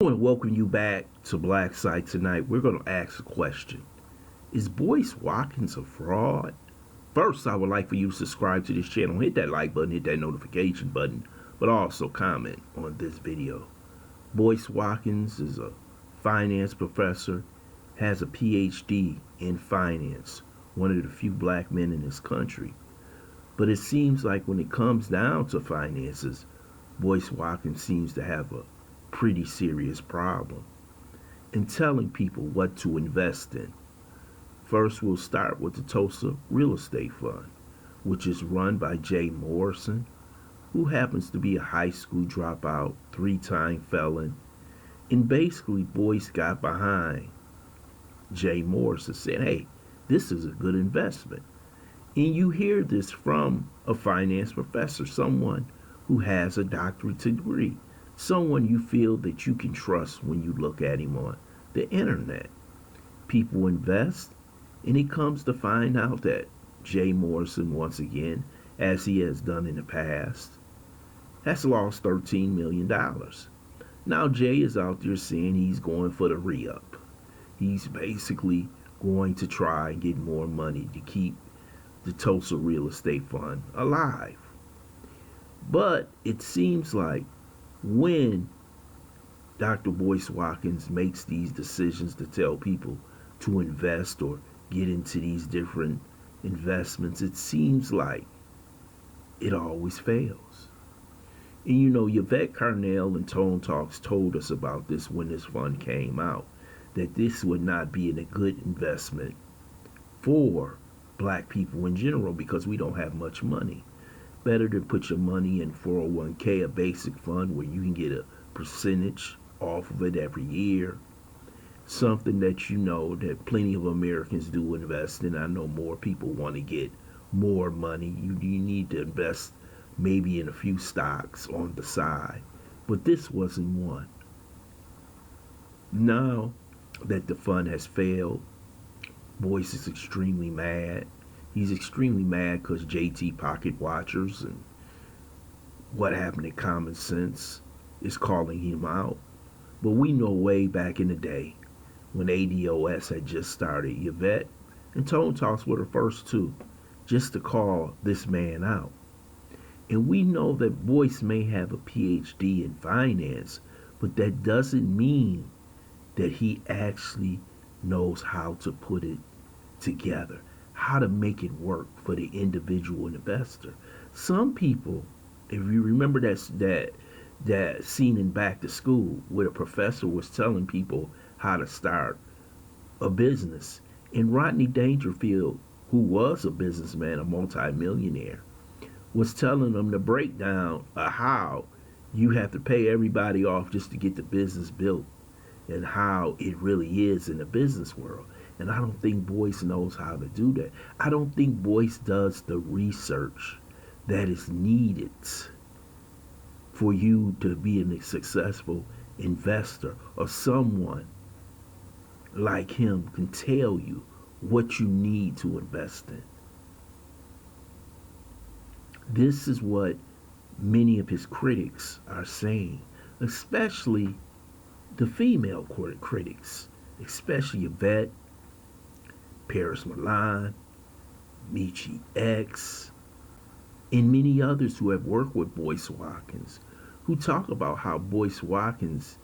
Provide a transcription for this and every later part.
And welcome you back to BLACKSITE. Tonight we're going to ask a question. Is Boyce Watkins a fraud? First, I would like for you to subscribe to this channel, hit that like button, hit that notification button, but also comment on this video. Boyce Watkins is a finance professor, has a PhD in finance, one of the few black men in this country. But it seems like when it comes down to finances, Boyce Watkins seems to have a pretty serious problem in telling people what to invest in. First, we'll start with the Tulsa Real Estate Fund, which is run by Jay Morrison, who happens to be a high school dropout, 3-time felon. And basically, Boyce got behind Jay Morrison, saying, hey, this is a good investment. And you hear this from a finance professor, someone who has a doctorate degree, someone you feel that you can trust when you look at him on the internet. People invest, and it comes to find out that Jay Morrison, once again, as he has done in the past, has lost $13 million. Now Jay is out there saying he's going for the re-up. He's basically going to try and get more money to keep the Tulsa Real Estate Fund alive. But it seems like when Dr. Boyce Watkins makes these decisions to tell people to invest or get into these different investments, it seems like it always fails. And you know, Yvette Carnell and Tone Talks told us about this when this fund came out, that this would not be a good investment for black people in general because we don't have much money. Better to put your money in 401k, a basic fund where you can get a percentage off of it every year. Something that you know that plenty of Americans do invest in. I know more people want to get more money. You need to invest maybe in a few stocks on the side. But this wasn't one. Now that the fund has failed, Boyce is extremely mad. He's extremely mad because JT Pocket Watchers and what happened in Common Sense is calling him out. But we know way back in the day when ADOS had just started, Yvette and Tone Talks were the first two just to call this man out. And we know that Boyce may have a PhD in finance, but that doesn't mean that he actually knows how to put it together, how to make it work for the individual investor. Some people, if you remember that scene in Back to School where the professor was telling people how to start a business, and Rodney Dangerfield, who was a businessman, a multimillionaire, was telling them the breakdown of how you have to pay everybody off just to get the business built and how it really is in the business world. And I don't think Boyce knows how to do that. I don't think Boyce does the research that is needed for you to be a successful investor, or someone like him can tell you what you need to invest in. This is what many of his critics are saying, especially the female critics, especially Yvette, Paris Milan, Michi X, and many others who have worked with Boyce Watkins, who talk about how Boyce Watkins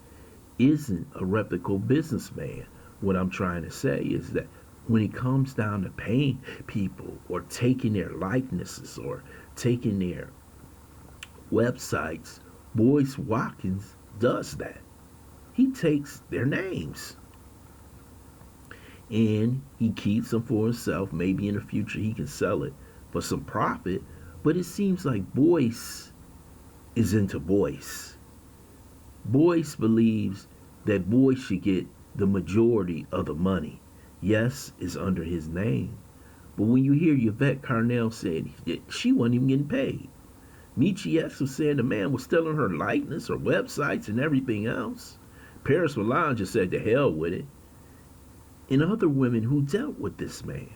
isn't a reputable businessman. What I'm trying to say is that when it comes down to paying people or taking their likenesses or taking their websites, Boyce Watkins does that. He takes their names and he keeps them for himself. Maybe in the future he can sell it for some profit, but it seems like Boyce is into Boyce. Boyce believes that Boyce should get the majority of the money. Yes, it's under his name, but when you hear Yvette Carnell saying that she wasn't even getting paid, Michi X was saying the man was stealing her likeness, her websites, and everything else. Paris Milan just said to hell with it. And other women who dealt with this man.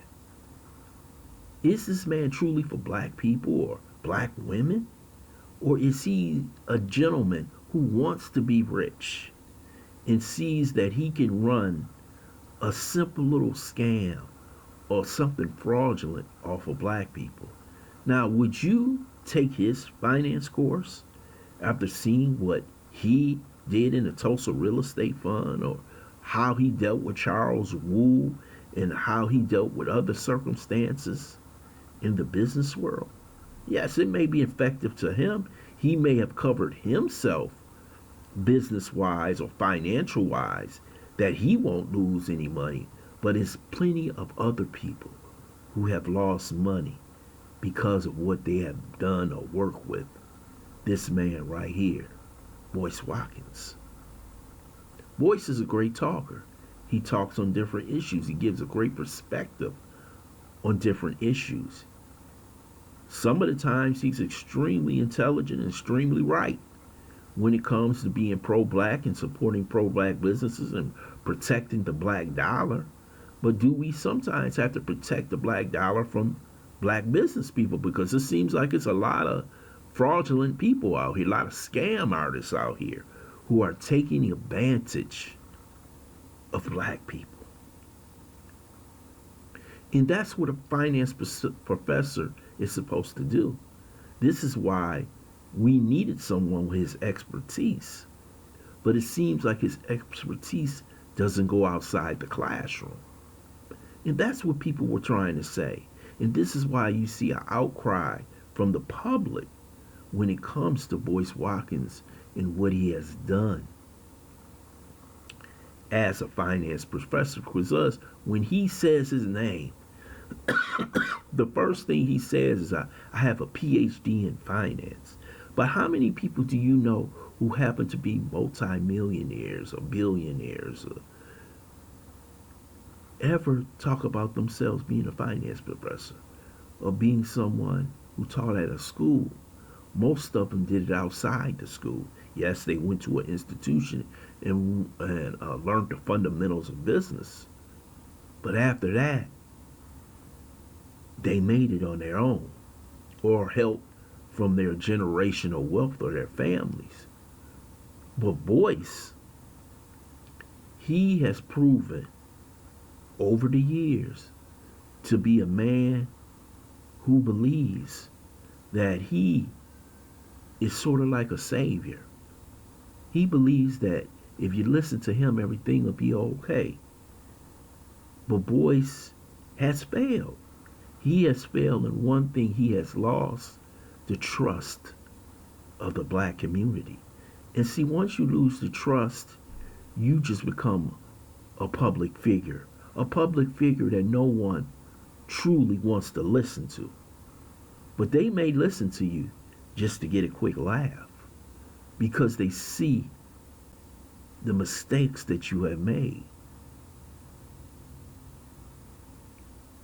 Is this man truly for black people or black women? Or is he a gentleman who wants to be rich and sees that he can run a simple little scam or something fraudulent off of black people. Now, would you take his finance course after seeing what he did in the Tulsa Real Estate Fund, or how he dealt with Charles Wu and how he dealt with other circumstances in the business world? Yes, it may be effective to him. He may have covered himself business wise or financial wise that he won't lose any money, but it's plenty of other people who have lost money because of what they have done or worked with this man right here, Boyce Watkins. Boyce is a great talker. He talks on different issues. He gives a great perspective on different issues. Some of the times he's extremely intelligent and extremely right when it comes to being pro-black and supporting pro-black businesses and protecting the black dollar. But do we sometimes have to protect the black dollar from black business people? Because it seems like it's a lot of fraudulent people out here, a lot of scam artists out here who are taking advantage of black people. And that's what a finance professor is supposed to do. This is why we needed someone with his expertise. But it seems like his expertise doesn't go outside the classroom. And that's what people were trying to say. And this is why you see an outcry from the public when it comes to Boyce Watkins and what he has done as a finance professor. Because when he says his name, the first thing he says is, I have a PhD in finance. But how many people do you know who happen to be multimillionaires or billionaires or ever talk about themselves being a finance professor or being someone who taught at a school? Most of them did it outside the school. Yes, they went to an institution and learned the fundamentals of business. But after that, they made it on their own or help from their generational wealth or their families. But Boyce, he has proven over the years to be a man who believes that he is sort of like a savior. He believes that if you listen to him, everything will be okay. But Boyce has failed. He has failed in one thing. He has lost the trust of the black community. And see, once you lose the trust, you just become a public figure that no one truly wants to listen to. But they may listen to you just to get a quick laugh because they see the mistakes that you have made.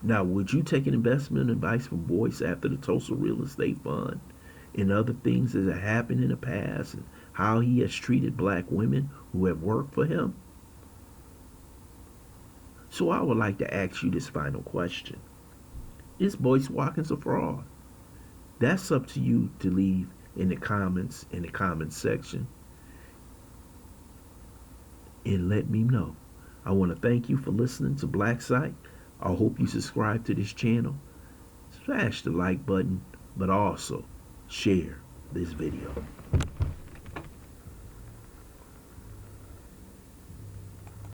Now, would you take an investment advice from Boyce after the Tulsa Real Estate Fund and other things that have happened in the past and how he has treated black women who have worked for him? So I would like to ask you this final question. Is Boyce Watkins a fraud? That's up to you to leave in the comments section and let me know. I want to thank you for listening to BLACKSITE. I hope you subscribe to this channel. Smash the like button, but also share this video.